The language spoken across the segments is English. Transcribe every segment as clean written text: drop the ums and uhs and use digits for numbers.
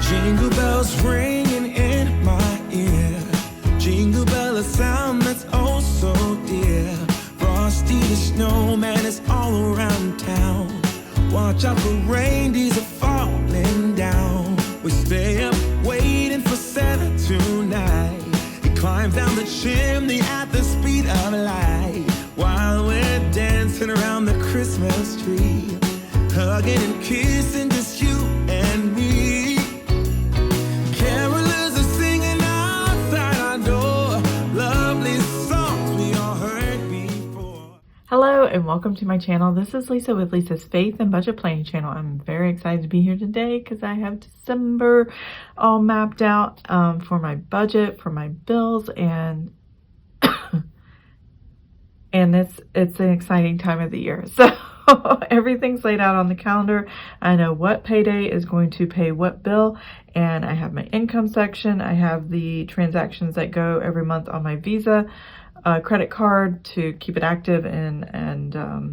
Jingle bells ringing in my ear. Jingle bell, a sound that's oh so dear. Frosty the snowman is all around town. Watch out for reindeers are falling down. We stay up waiting for Santa tonight. He climbs down the chimney at the speed of light, while we're dancing around the Christmas tree, hugging and kissing just you and me. Carolers are singing outside our door, lovely songs we all heard before. Hello and welcome to my channel. This is Lisa with Lisa's Faith and Budget Planning channel. I'm very excited to be here today because I have December all mapped out for my budget, for my bills, and it's an exciting time of the year. So everything's laid out on the calendar. I know what payday is going to pay what bill, and I have my income section. I have the transactions that go every month on my Visa credit card to keep it active, and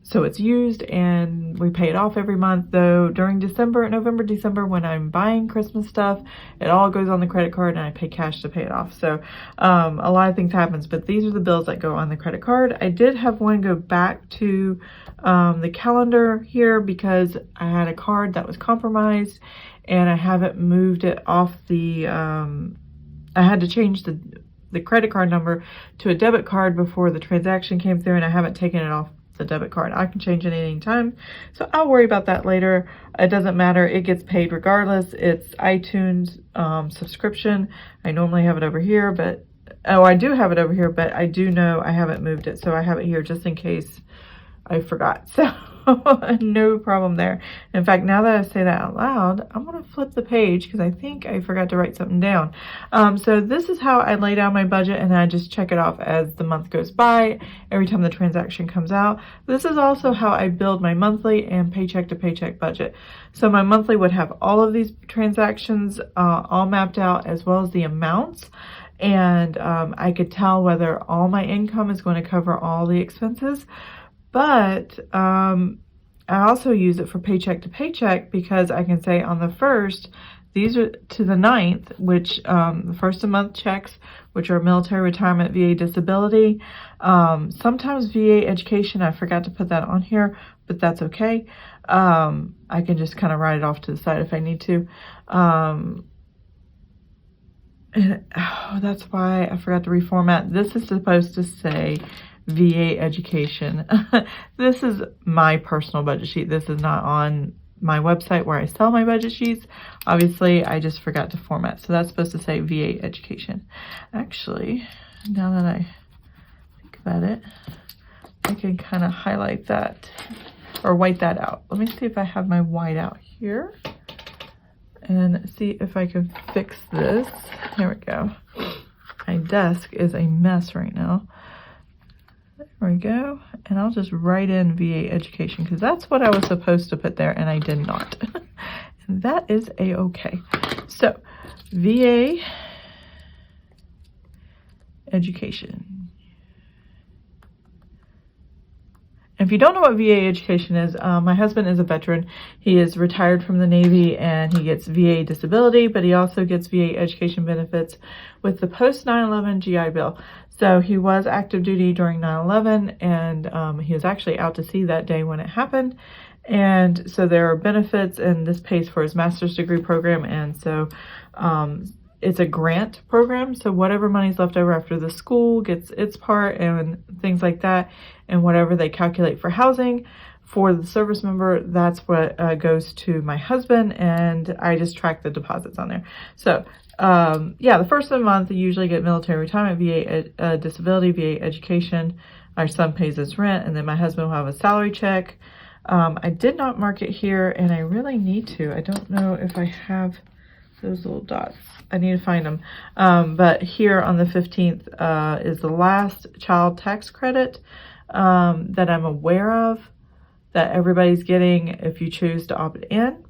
so it's used, and we pay it off every month. Though during November, December, when I'm buying Christmas stuff, it all goes on the credit card and I pay cash to pay it off. So a lot of things happens, but these are the bills that go on the credit card. I did have one go back to the calendar here because I had a card that was compromised and I haven't moved it off the, I had to change the credit card number to a debit card before the transaction came through, and I haven't taken it off the debit card. I can change it at any time, so I'll worry about that later. It doesn't matter, it gets paid regardless. It's iTunes subscription. I normally have it over here, but I do have it over here, but I do know I haven't moved it, so I have it here just in case I forgot. So no problem there. In fact, now that I say that out loud, I'm going to flip the page because I think I forgot to write something down. So this is how I lay down my budget, and I just check it off as the month goes by, every time the transaction comes out. This is also how I build my monthly and paycheck to paycheck budget. So my monthly would have all of these transactions all mapped out, as well as the amounts. And I could tell whether all my income is going to cover all the expenses. But I also use it for paycheck to paycheck because I can say on the 1st, these are to the 9th, which the first of month checks, which are military, retirement, VA, disability, sometimes VA education. I forgot to put that on here, but that's okay. I can just kind of write it off to the side if I need to. That's why I forgot to reformat. This is supposed to say VA education. This is my personal budget sheet. This is not on my website where I sell my budget sheets. Obviously, I just forgot to format. So that's supposed to say VA education. Actually, now that I think about it, I can kind of highlight that or white that out. Let me see if I have my white out here and see if I can fix this. There we go. My desk is a mess right now. There we go. And I'll just write in VA education because that's what I was supposed to put there and I did not. And that is a-okay. So VA education. If you don't know what VA education is, my husband is a veteran. He is retired from the Navy and he gets VA disability, but he also gets VA education benefits with the post 9/11 GI Bill. So he was active duty during 9/11 and he was actually out to sea that day when it happened. And so there are benefits, and this pays for his master's degree program. And so it's a grant program, so whatever money's left over after the school gets its part and things like that, and whatever they calculate for housing for the service member, that's what goes to my husband, and I just track the deposits on there. So yeah, the first of the month you usually get military retirement, VA disability, VA education. Our son pays his rent, and then my husband will have a salary check. I did not mark it here, and I really need to. I don't know if I have those little dots. I need to find them. But here on the 15th is the last child tax credit that I'm aware of that everybody's getting if you choose to opt in.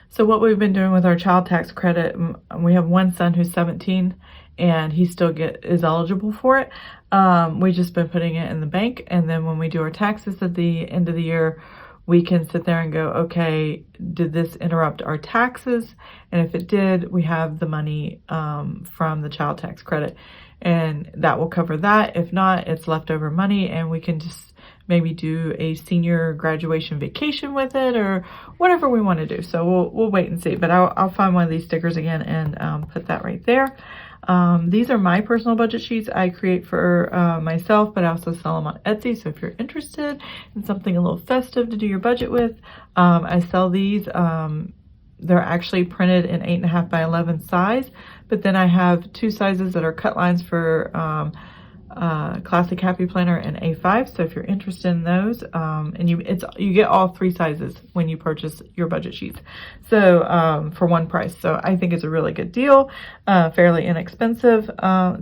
So what we've been doing with our child tax credit, we have one son who's 17 and he still is eligible for it. We just been putting it in the bank, and then when we do our taxes at the end of the year, we can sit there and go, okay, did this interrupt our taxes? And if it did, we have the money from the child tax credit, and that will cover that. If not, it's leftover money, and we can just maybe do a senior graduation vacation with it, or whatever we want to do. So we'll wait and see. But I'll find one of these stickers again and put that right there. These are my personal budget sheets I create for myself, but I also sell them on Etsy. So if you're interested in something a little festive to do your budget with, I sell these. They're actually printed in 8.5 by 11 size, but then I have 2 sizes that are cut lines for Classic Happy Planner and A5. So if you're interested in those, and you get all 3 sizes when you purchase your budget sheets. So for one price. So I think it's a really good deal, fairly inexpensive,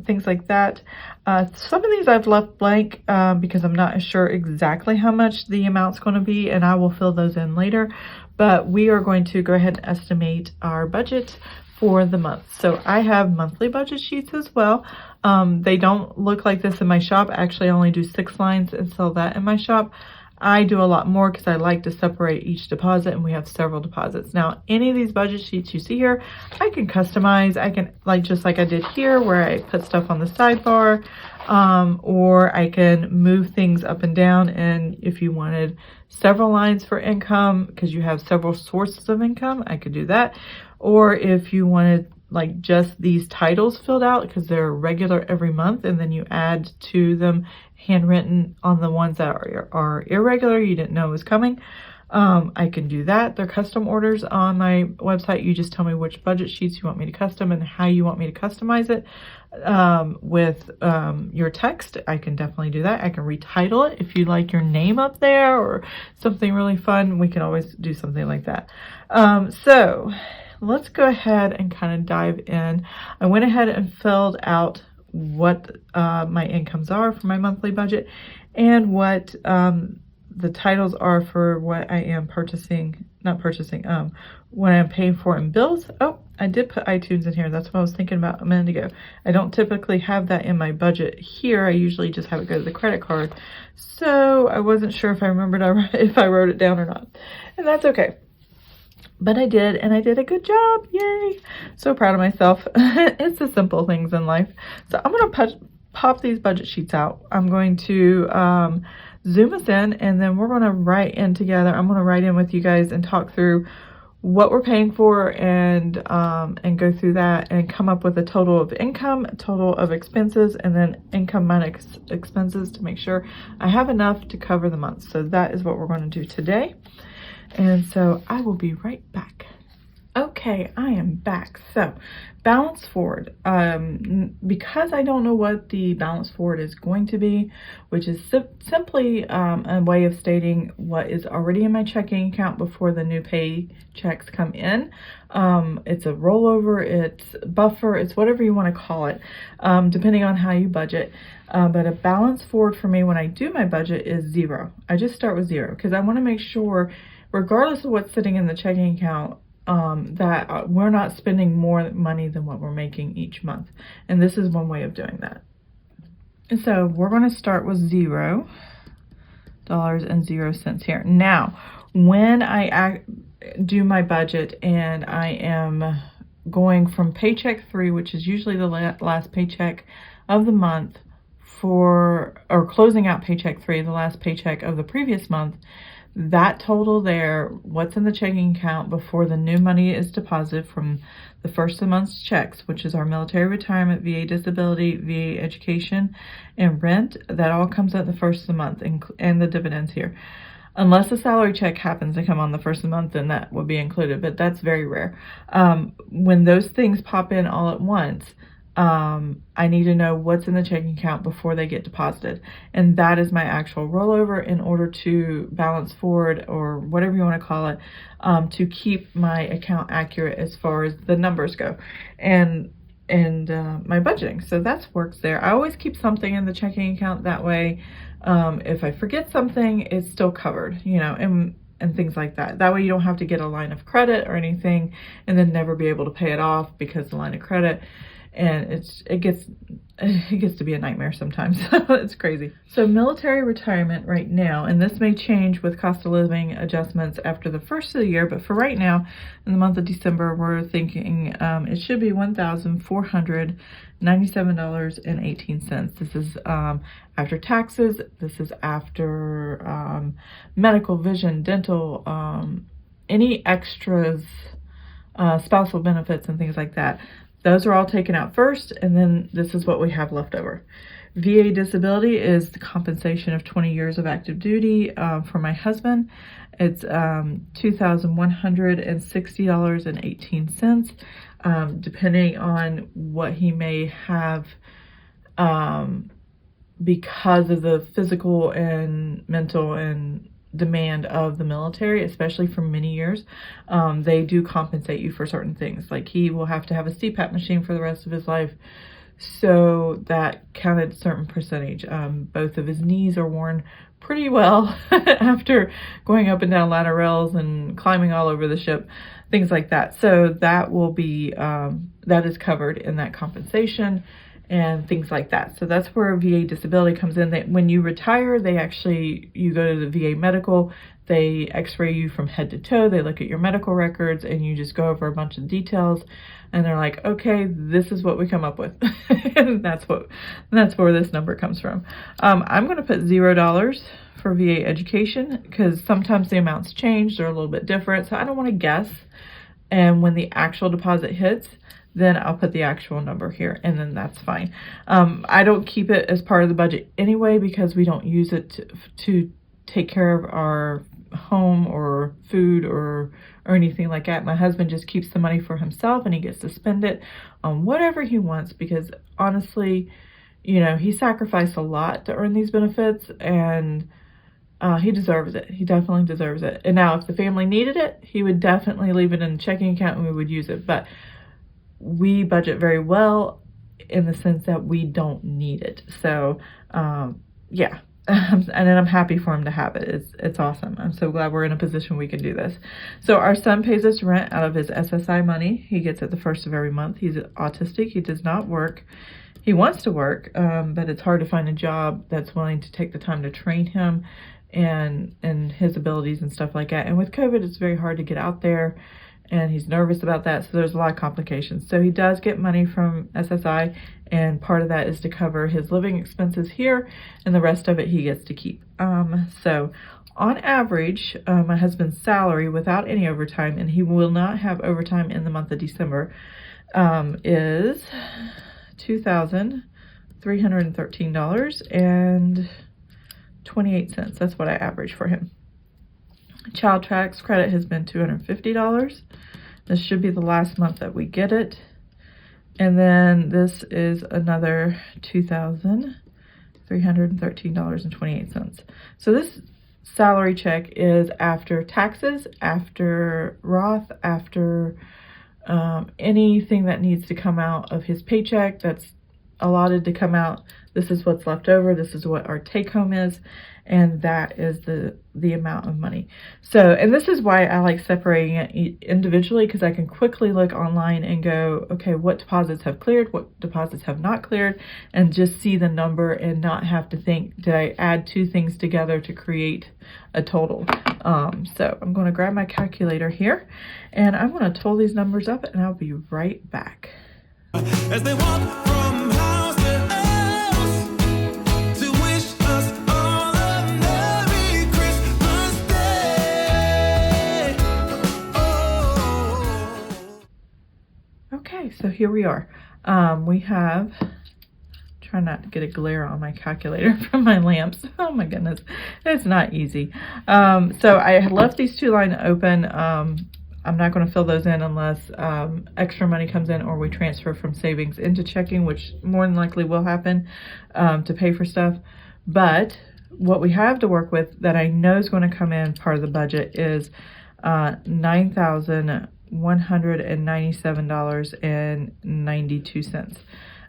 things like that. Some of these I've left blank because I'm not sure exactly how much the amount's going to be, and I will fill those in later. But we are going to go ahead and estimate our budget for the month. So I have monthly budget sheets as well. They don't look like this in my shop. Actually, I only do 6 lines and sell that in my shop. I do a lot more because I like to separate each deposit, and we have several deposits. Now, any of these budget sheets you see here, I can customize. I can, just like I did here, where I put stuff on the sidebar, or I can move things up and down. And if you wanted several lines for income, because you have several sources of income, I could do that. Or if you wanted just these titles filled out because they're regular every month, and then you add to them handwritten on the ones that are irregular you didn't know was coming, I can do that. They're custom orders on my website. You just tell me which budget sheets you want me to custom and how you want me to customize it. With your text, I can definitely do that. I can retitle it if you like your name up there or something really fun. We can always do something like that. So let's go ahead and kind of dive in. I went ahead and filled out what my incomes are for my monthly budget, and what the titles are for what I am what I'm paying for in bills. Oh, I did put iTunes in here. That's what I was thinking about a minute ago. I don't typically have that in my budget here. I usually just have it go to the credit card. So I wasn't sure if I remembered if I wrote it down or not. And that's okay. But I did, and I did a good job. Yay. So proud of myself. It's the simple things in life. So I'm going to pop these budget sheets out. I'm going to zoom us in, and then we're going to write in together. I'm going to write in with you guys and talk through what we're paying for, and go through that and come up with a total of income, total of expenses, and then income minus expenses to make sure I have enough to cover the month. So that is what we're going to do today. And so I will be right back. Okay, I am back. So balance forward, because I don't know what the balance forward is going to be, which is simply a way of stating what is already in my checking account before the new paychecks come in. It's a rollover, it's buffer, it's whatever you want to call it, depending on how you budget. But a balance forward for me when I do my budget is 0. I just start with 0 because I want to make sure, regardless of what's sitting in the checking account, that we're not spending more money than what we're making each month. And this is one way of doing that. And so we're going to start with $0.00 here. Now, when I do my budget and I am going from paycheck 3, which is usually the last paycheck of the month, or closing out paycheck 3, the last paycheck of the previous month, that total there, what's in the checking account before the new money is deposited from the first of the month's checks, which is our military retirement, VA disability, VA education, and rent, that all comes at the first of the month, and the dividends here. Unless a salary check happens to come on the first of the month, then that would be included, but that's very rare. When those things pop in all at once, I need to know what's in the checking account before they get deposited. And that is my actual rollover in order to balance forward, or whatever you want to call it, to keep my account accurate as far as the numbers go. And my budgeting. So that works there. I always keep something in the checking account. That way, if I forget something, it's still covered, and and things like that. That way you don't have to get a line of credit or anything and then never be able to pay it off because the line of credit, and it gets to be a nightmare sometimes. It's crazy. So military retirement right now, and this may change with cost of living adjustments after the first of the year, but for right now, in the month of December, we're thinking it should be $1,497.18. This is after taxes. This is after medical, vision, dental, any extras, spousal benefits and things like that. Those are all taken out first, and then this is what we have left over. VA disability is the compensation of 20 years of active duty for my husband. It's $2,160.18, depending on what he may have because of the physical and mental and demand of the military, especially for many years. They do compensate you for certain things. Like he will have to have a CPAP machine for the rest of his life, so that counted a certain percentage. Both of his knees are worn pretty well after going up and down ladder rails and climbing all over the ship, things like that. So that will be that is covered in that compensation and things like that. So that's where VA disability comes in. That when you retire, you go to the VA medical, they x-ray you from head to toe, they look at your medical records, and you just go over a bunch of details, and they're like, okay, this is what we come up with. And that's where this number comes from. I'm going to put $0 for VA education because sometimes the amounts change, they're a little bit different, so I don't want to guess. And when the actual deposit hits, then I'll put the actual number here, and then that's fine. I don't keep it as part of the budget anyway because we don't use it to take care of our home or food or anything like that. My husband just keeps the money for himself, and he gets to spend it on whatever he wants because honestly, you know, he sacrificed a lot to earn these benefits, and he deserves it. He definitely deserves it. And now if the family needed it, he would definitely leave it in a checking account and we would use it. But we budget very well in the sense that we don't need it. So, yeah. And then I'm happy for him to have it. It's awesome. I'm so glad we're in a position we can do this. So our son pays us rent out of his SSI money. He gets it the first of every month. He's autistic. He does not work. He wants to work, but it's hard to find a job that's willing to take the time to train him and his abilities and stuff like that. And with COVID, it's very hard to get out there, and he's nervous about that, so there's a lot of complications. So he does get money from SSI, and part of that is to cover his living expenses here, and the rest of it he gets to keep. So on average, my husband's salary without any overtime, and he will not have overtime in the month of December, is $2,313.28. That's what I average for him. Child tax credit has been $250. This should be the last month that we get it. And then this is another $2,313.28. So this salary check is after taxes, after Roth, after anything that needs to come out of his paycheck that's allotted to come out. This is what's left over. This is what our take home is, and that is the amount of money. So, and this is why I like separating it individually, because I can quickly look online and go, okay, what deposits have cleared, what deposits have not cleared, and just see the number and not have to think, did I add two things together to create a total? So I'm going to grab my calculator here, and I'm going to total these numbers up, and I'll be right back. As they walk from house to house to wish us all a Merry Christmas Day. Oh. Okay, so here we are. We have, try not to get a glare on my calculator from my lamps. Oh my goodness, it's not easy. So I had left these two lines open. I'm not going to fill those in unless extra money comes in or we transfer from savings into checking, which more than likely will happen to pay for stuff. But what we have to work with that I know is going to come in part of the budget is $9,197.92.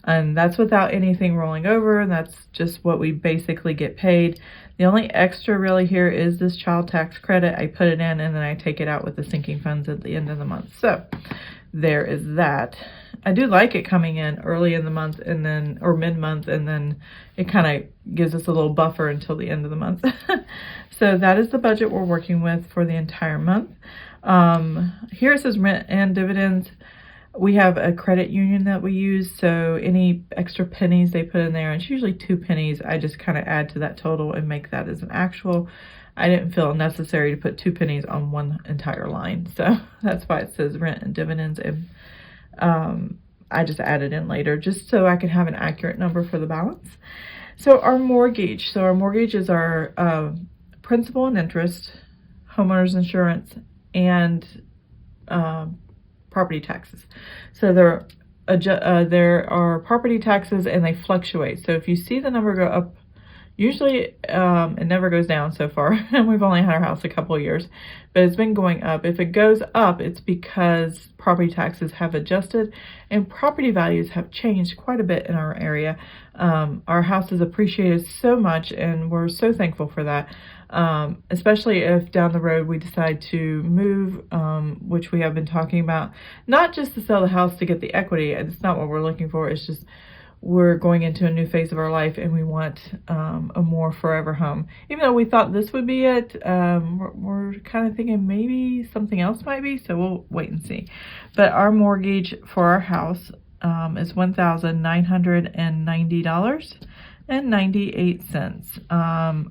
And that's without anything rolling over. And that's just what we basically get paid. The only extra really here is this child tax credit. I put it in and then I take it out with the sinking funds at the end of the month. So there is that. I do like it coming in early in the month and then, or mid-month, and then it kind of gives us a little buffer until the end of the month. So that is the budget we're working with for the entire month. Here it says rent and dividends. We have a credit union that we use, so any extra pennies they put in there, and it's usually 2 pennies, I just kind of add to that total and make that as an actual. I didn't feel necessary to put 2 pennies on one entire line, so that's why it says rent and dividends. And I just added in later just so I can have an accurate number for the balance. So our mortgage. So our mortgage is our principal and interest, homeowners insurance, and property taxes. So there are property taxes and they fluctuate. So if you see the number go up, usually it never goes down so far, and we've only had our house a couple of years, but it's been going up. If it goes up, it's because property taxes have adjusted and property values have changed quite a bit in our area. Our house has appreciated so much, and we're so thankful for that. Especially if down the road we decide to move, which we have been talking about, not just to sell the house to get the equity. It's not what we're looking for. It's just we're going into a new phase of our life and we want a more forever home. Even though we thought this would be it, we're kind of thinking maybe something else might be, so we'll wait and see. But our mortgage for our house is $1,990.98.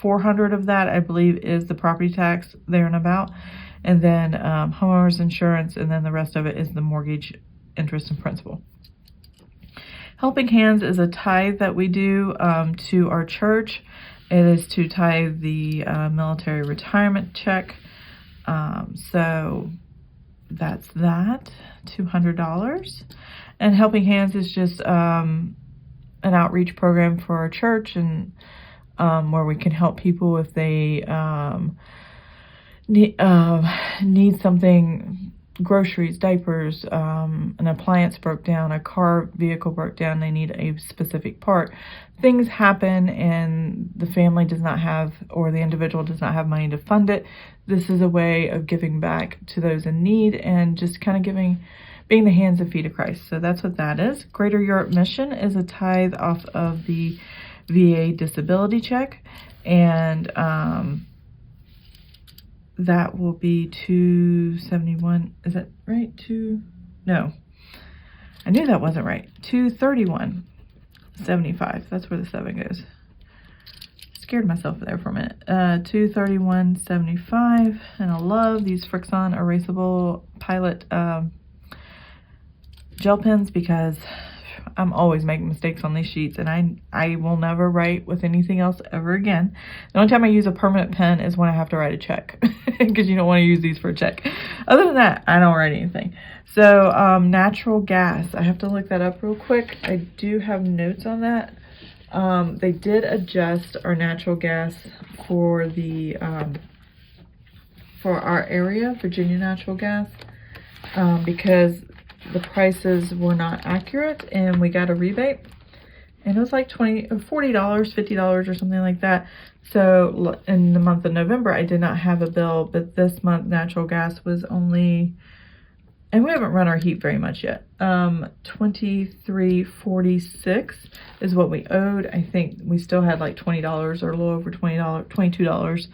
$400 of that, I believe, is the property tax there and about, and then homeowners insurance, and then the rest of it is the mortgage interest and principal. Helping Hands is a tithe that we do to our church. It is to tithe the military retirement check. So that's that, $200. And Helping Hands is just an outreach program for our church, and where we can help people if they need something, groceries, diapers, an appliance broke down, a vehicle broke down, they need a specific part. Things happen and the family does not have, or the individual does not have money to fund it. This is a way of giving back to those in need and just kind of being the hands and feet of Christ. So that's what that is. Greater Europe Mission is a tithe off of the VA disability check, and that will be $271. Is that right? No, I knew that wasn't right. $231.75. That's where the 7 goes. Scared myself there for a minute. $231.75, and I love these Frixon erasable Pilot gel pens because I'm always making mistakes on these sheets, and I will never write with anything else ever again. The only time I use a permanent pen is when I have to write a check, because you don't want to use these for a check. Other than that, I don't write anything. So natural gas, I have to look that up real quick. I do have notes on that. They did adjust our natural gas for the for our area, Virginia Natural Gas, because the prices were not accurate and we got a rebate, and it was like $40, $50 or something like that. So in the month of November I did not have a bill, but this month natural gas was only, and we haven't run our heat very much yet, $23.46 is what we owed. I think we still had like $20 or a little over $20, $22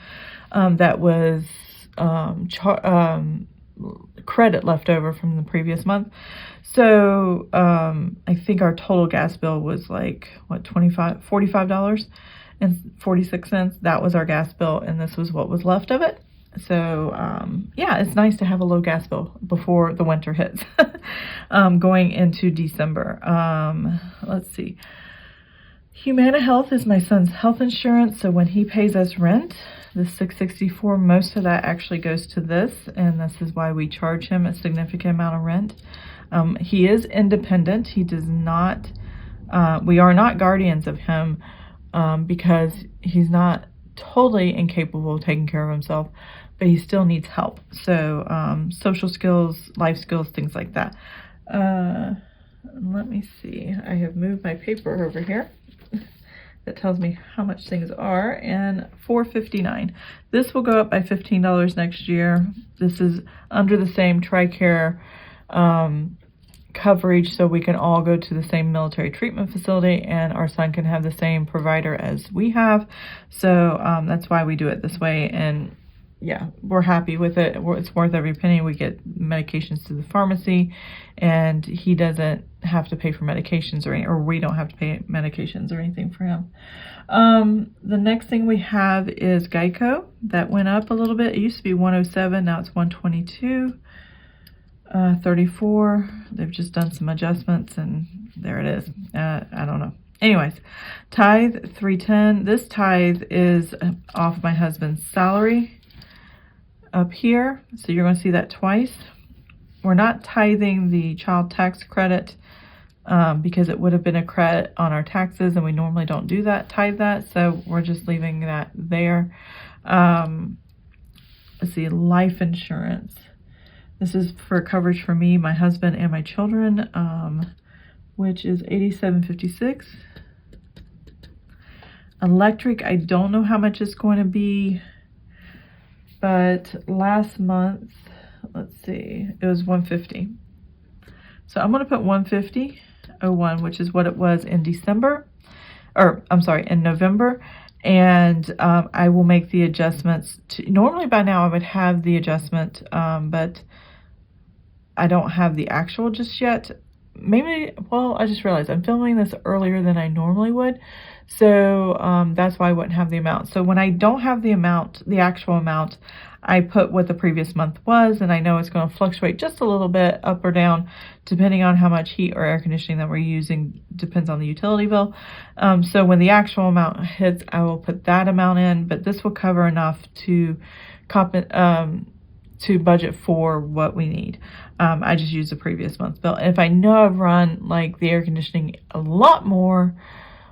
that was credit left over from the previous month. So I think our total gas bill was like what, $45.46. That was our gas bill, and this was what was left of it. So yeah, it's nice to have a low gas bill before the winter hits. Going into December, let's see, Humana Health is my son's health insurance, so when he pays us rent, the $664, most of that actually goes to this, and this is why we charge him a significant amount of rent. He is independent. He does not, we are not guardians of him because he's not totally incapable of taking care of himself, but he still needs help. So social skills, life skills, things like that. Let me see. I have moved my paper over here that tells me how much things are, and $4.59. This will go up by $15 next year. This is under the same TRICARE coverage, so we can all go to the same military treatment facility, and our son can have the same provider as we have. So that's why we do it this way, and yeah, we're happy with it. It's worth every penny. We get medications to the pharmacy, and he doesn't have to pay for medications or we don't have to pay medications or anything for him. The next thing we have is Geico. That went up a little bit. It used to be 107, now it's 122. 34. They've just done some adjustments, and there it is. I don't know. Anyways, tithe 310. This tithe is off my husband's salary up here, so you're going to see that twice. We're not tithing the child tax credit because it would have been a credit on our taxes, and we normally don't do that, tithe that, so we're just leaving that there. Let's see, life insurance. This is for coverage for me, my husband, and my children, which is $87.56. Electric, I don't know how much it's going to be, but last month, let's see, it was $150. So I'm going to put $150.01, which is what it was in December, or I'm sorry, in November. And I will make the adjustments. Normally by now I would have the adjustment, but I don't have the actual just yet. Maybe, well, I just realized I'm filming this earlier than I normally would. So that's why I wouldn't have the amount. So when I don't have the amount, the actual amount, I put what the previous month was, and I know it's going to fluctuate just a little bit up or down depending on how much heat or air conditioning that we're using, depends on the utility bill. So when the actual amount hits, I will put that amount in, but this will cover enough to budget for what we need. I just use the previous month's bill. If I know I've run like the air conditioning a lot more,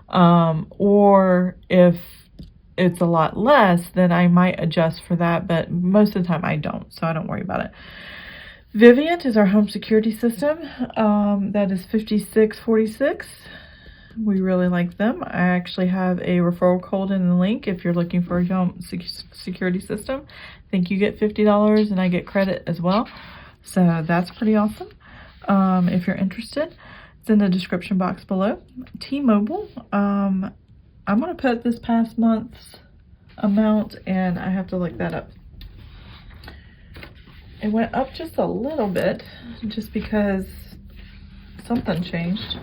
or if it's a lot less, then I might adjust for that, but most of the time I don't, so I don't worry about it. Vivint is our home security system. That is $56.46. We really like them. I actually have a referral code in the link if you're looking for a home security system. I think you get $50 and I get credit as well. So that's pretty awesome. If you're interested, it's in the description box below. T-Mobile, I'm going to put this past month's amount, and I have to look that up. It went up just a little bit just because something changed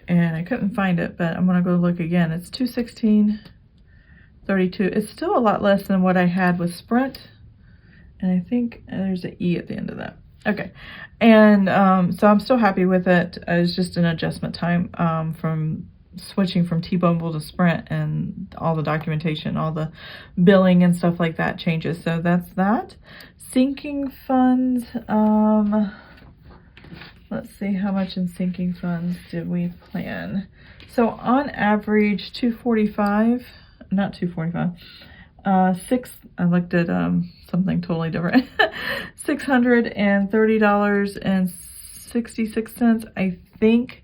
and I couldn't find it, but I'm going to go look again. It's $216.32. It's still a lot less than what I had with Sprint, and I think there's an E at the end of that. Okay, and so I'm still happy with it. It's just an adjustment time from switching from T-Mobile to Sprint, and all the documentation, all the billing and stuff like that changes. So that's that. Sinking funds, let's see, how much in sinking funds did we plan? So on average, $245, not $245, I looked at something totally different. $630.66. I think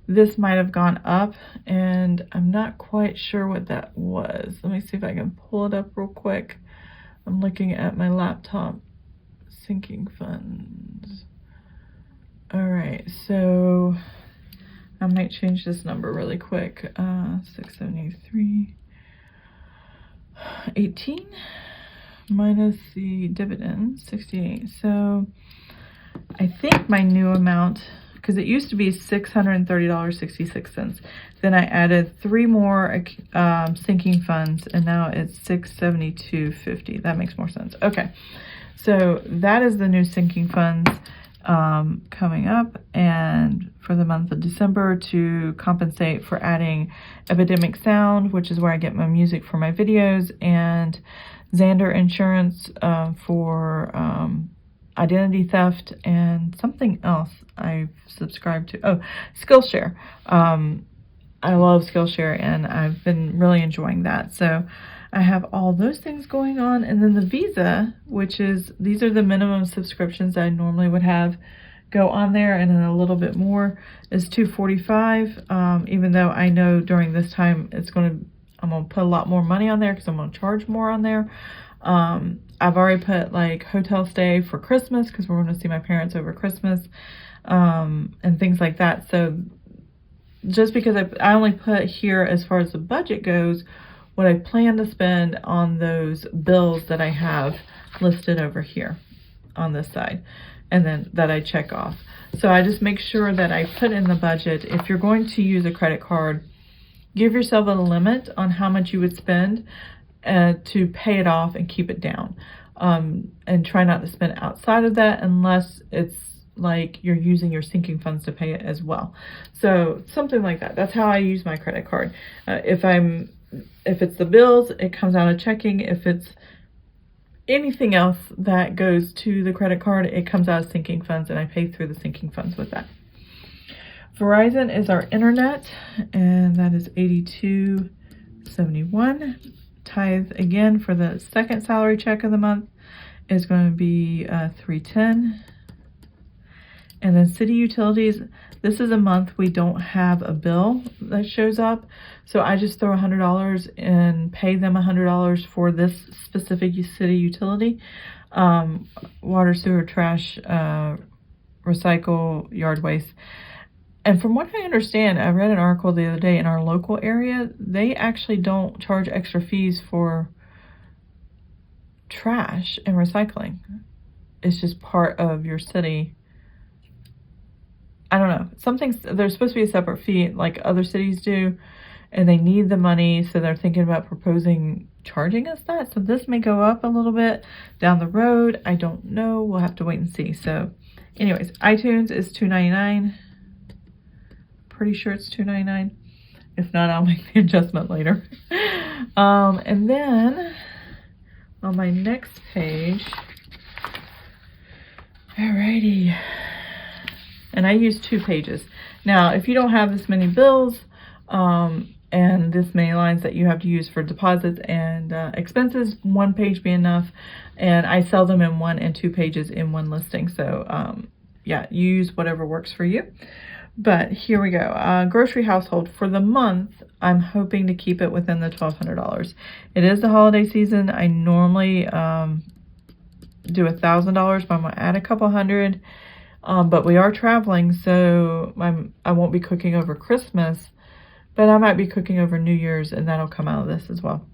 this might have gone up, and I'm not quite sure what that was. Let me see if I can pull it up real quick. I'm looking at my laptop. Sinking funds. All right, so I might change this number really quick. 673.18 minus the dividend, 68. So I think my new amount, because it used to be $630.66. Then I added 3 more sinking funds, and now it's $672.50. That makes more sense. Okay, so that is the new sinking funds coming up, and for the month of December to compensate for adding Epidemic Sound, which is where I get my music for my videos, and Xander Insurance for identity theft, and something else I've subscribed to. Oh, Skillshare. I love Skillshare, and I've been really enjoying that. So I have all those things going on. And then the Visa, which is, these are the minimum subscriptions I normally would have go on there, and then a little bit more is $245. Even though I know during this time I'm gonna put a lot more money on there because I'm gonna charge more on there. I've already put like hotel stay for Christmas because we're going to see my parents over Christmas, and things like that. So just because I only put here as far as the budget goes, what I plan to spend on those bills that I have listed over here on this side, and then that I check off. So I just make sure that I put in the budget. If you're going to use a credit card, give yourself a limit on how much you would spend to pay it off and keep it down. And try not to spend outside of that unless it's like you're using your sinking funds to pay it as well. So something like that. That's how I use my credit card. If it's the bills, it comes out of checking. If it's anything else that goes to the credit card, it comes out of sinking funds, and I pay through the sinking funds with that. Verizon is our internet, and that is $82.71. Tithe again for the second salary check of the month is going to be $310. And then city utilities, this is a month we don't have a bill that shows up, so I just throw $100 and pay them $100 for this specific city utility. Water, sewer, trash, recycle, yard waste. And from what I understand, I read an article the other day in our local area, they actually don't charge extra fees for trash and recycling. It's just part of your city. I don't know. There's supposed to be a separate fee like other cities do, and they need the money, so they're thinking about proposing charging us that. So this may go up a little bit down the road. I don't know. We'll have to wait and see. So anyways, iTunes is $2.99. Pretty sure it's $2.99. If not, I'll make the adjustment later. And then on my next page, alrighty, and I use 2 pages. Now, if you don't have this many bills and this many lines that you have to use for deposits and expenses, 1 page be enough. And I sell them in 1 and 2 pages in one listing. So yeah, use whatever works for you. But here we go. Grocery household for the month, I'm hoping to keep it within the $1,200. It is the holiday season. I normally do $1,000, but I'm gonna add a couple hundred. But we are traveling, so I won't be cooking over Christmas, but I might be cooking over New Year's, and that'll come out of this as well,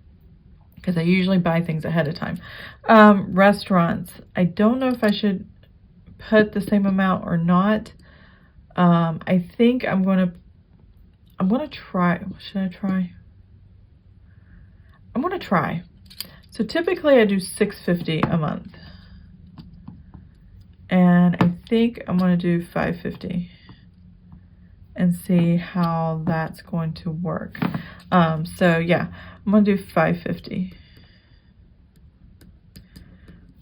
because I usually buy things ahead of time. Restaurants, I don't know if I should put the same amount or not. I think I'm gonna try. Should I try? I'm gonna try. So typically I do $650 a month, and I think I'm gonna do $550 and see how that's going to work. So yeah, I'm gonna do $550,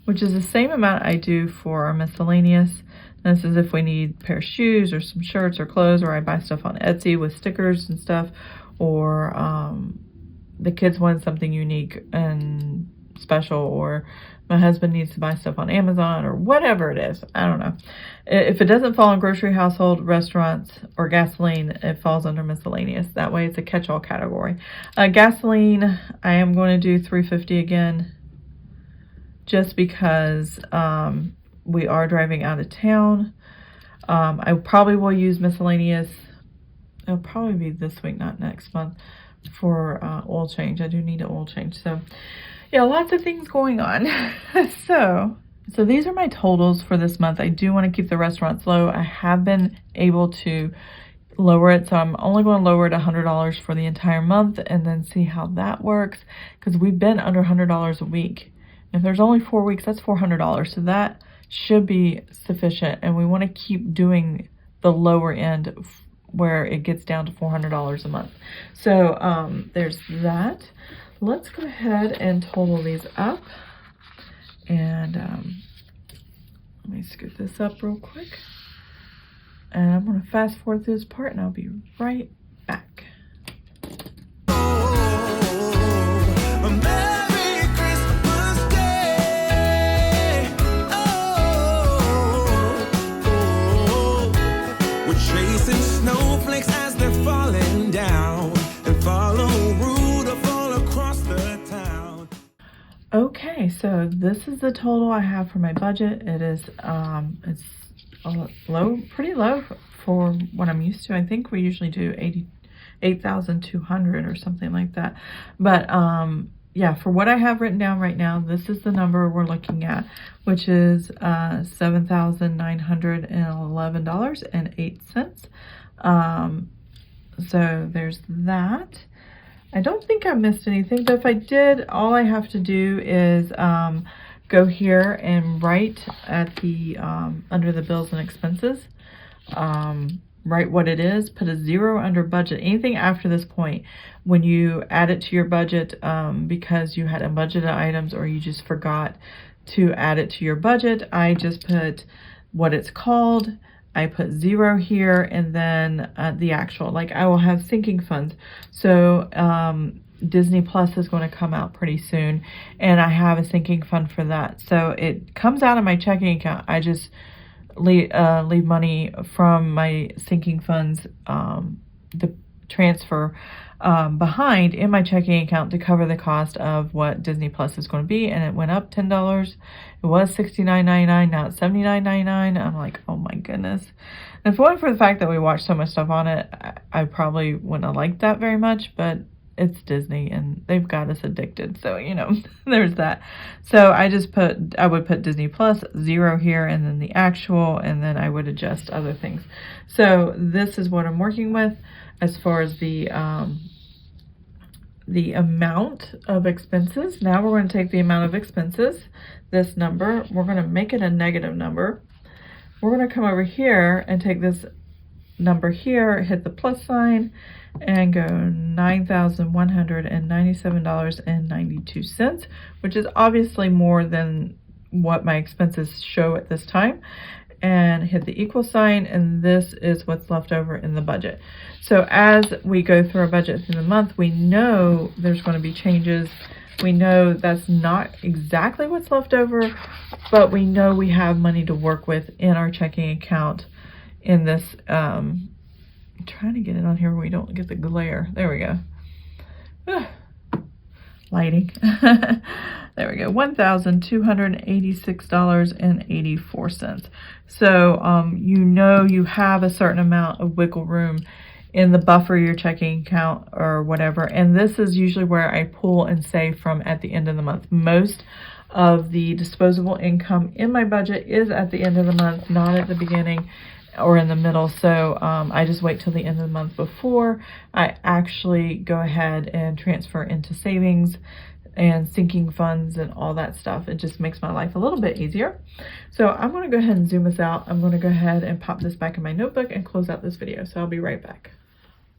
which is the same amount I do for our miscellaneous. This is if we need a pair of shoes or some shirts or clothes, or I buy stuff on Etsy with stickers and stuff, or the kids want something unique and special, or my husband needs to buy stuff on Amazon, or whatever it is. I don't know. If it doesn't fall in grocery, household, restaurants, or gasoline, it falls under miscellaneous. That way it's a catch-all category. Gasoline, I am going to do $350 again, just because we are driving out of town. I probably will use miscellaneous. It'll probably be this week, not next month, for oil change. I do need an oil change. So yeah, lots of things going on. So these are my totals for this month. I do want to keep the restaurants low. I have been able to lower it, so I'm only going to lower it $100 for the entire month, and then see how that works, because we've been under $100 a week. If there's only 4 weeks, that's $400. So that should be sufficient, and we want to keep doing the lower end where it gets down to $400 a month. So there's that. Let's go ahead and total these up, and let me scoot this up real quick, and I'm going to fast forward through this part, and I'll be right back. Okay, so this is the total I have for my budget. It is, it's low, pretty low for what I'm used to. I think we usually do 8,200 or something like that. But yeah, for what I have written down right now, this is the number we're looking at, which is $7,911.08. So there's that. I don't think I missed anything, but if I did, all I have to do is go here and write at the under the bills and expenses, write what it is, put a 0 under budget. Anything after this point, when you add it to your budget because you had unbudgeted items or you just forgot to add it to your budget, I just put what it's called. I put 0 here, and then the actual, like I will have sinking funds. So Disney Plus is going to come out pretty soon, and I have a sinking fund for that. So it comes out of my checking account. I just leave money from my sinking funds, the transfer behind in my checking account to cover the cost of what Disney Plus is going to be. And it went up $10. It was $69.99, now it's $79.99. I'm like, oh my goodness. And if it wasn't for the fact that we watch so much stuff on it, I probably wouldn't have liked that very much, but it's Disney and they've got us addicted. So, you know, there's that. So I would put Disney Plus 0 here, and then the actual, and then I would adjust other things. So this is what I'm working with as far as the amount of expenses. Now we're going to take the amount of expenses, this number, we're going to make it a negative number. We're going to come over here and take this number here, hit the plus sign, and go $9,197.92, which is obviously more than what my expenses show at this time, and hit the equal sign, and this is what's left over in the budget. So as we go through our budget through the month, we know there's going to be changes. We know that's not exactly what's left over, but we know we have money to work with in our checking account in this. I'm trying to get it on here where we don't get the glare. There we go. Lighting. There we go. $1,286.84. So you know you have a certain amount of wiggle room in the buffer, your checking account or whatever. And this is usually where I pull and save from at the end of the month. Most of the disposable income in my budget is at the end of the month, not at the beginning or in the middle. So I just wait till the end of the month before I actually go ahead and transfer into savings and sinking funds and all that stuff. It just makes my life a little bit easier. So I'm going to go ahead and zoom this out. I'm going to go ahead and pop this back in my notebook and close out this video. So I'll be right back.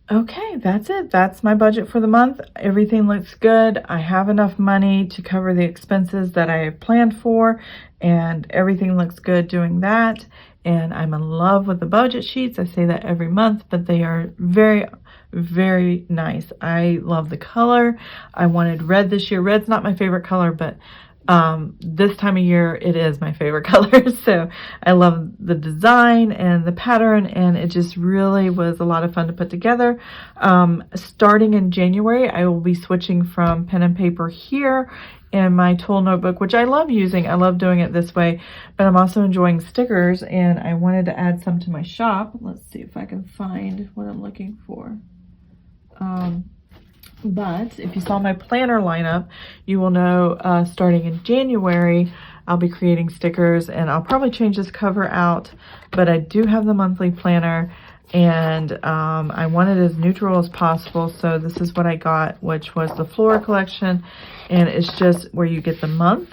Okay, that's it. That's my budget for the month. Everything looks good. I have enough money to cover the expenses that I have planned for, and everything looks good doing that. And I'm in love with the budget sheets. I say that every month, but they are very, very nice. I love the color. I wanted red this year. Red's not my favorite color, but this time of year it is my favorite color. So I love the design and the pattern, and it just really was a lot of fun to put together. Starting in January, I will be switching from pen and paper here in my tool notebook, which I love using. I love doing it this way, but I'm also enjoying stickers, and I wanted to add some to my shop. Let's see if I can find what I'm looking for. But if you saw my planner lineup, you will know starting in January, I'll be creating stickers, and I'll probably change this cover out, but I do have the monthly planner, and I want it as neutral as possible. So this is what I got, which was the Flora collection, and it's just where you get the month,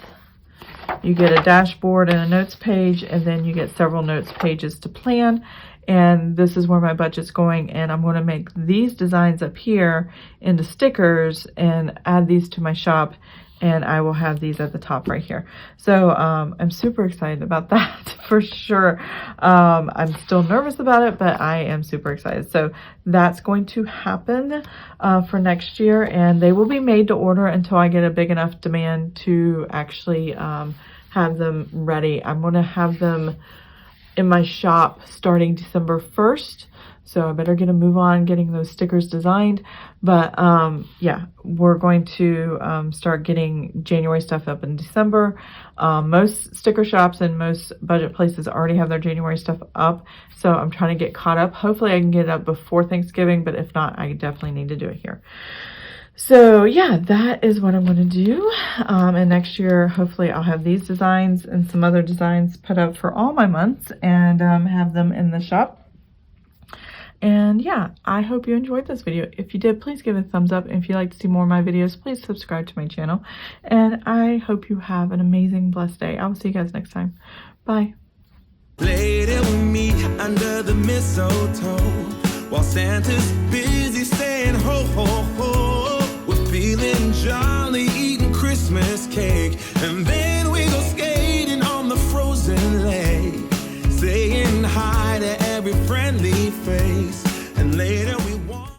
you get a dashboard and a notes page, and then you get several notes pages to plan. And this is where my budget's going, and I'm going to make these designs up here into stickers and add these to my shop, and I will have these at the top right here. So I'm super excited about that for sure. I'm still nervous about it, but I am super excited. So that's going to happen for next year, and they will be made to order until I get a big enough demand to actually have them ready. I'm going to have them in my shop starting December 1st. So I better get a move on getting those stickers designed. But yeah, we're going to start getting January stuff up in December. Most sticker shops and most budget places already have their January stuff up. So I'm trying to get caught up. Hopefully I can get it up before Thanksgiving, but if not, I definitely need to do it here. So yeah, that is what I'm going to do. And next year, hopefully I'll have these designs and some other designs put up for all my months and have them in the shop. And yeah, I hope you enjoyed this video. If you did, please give it a thumbs up. And if you'd like to see more of my videos, please subscribe to my channel. And I hope you have an amazing, blessed day. I will see you guys next time. Bye. Later we meet under the mistletoe while Santa's busy saying ho ho ho. We're feeling jolly, eating Christmas cake.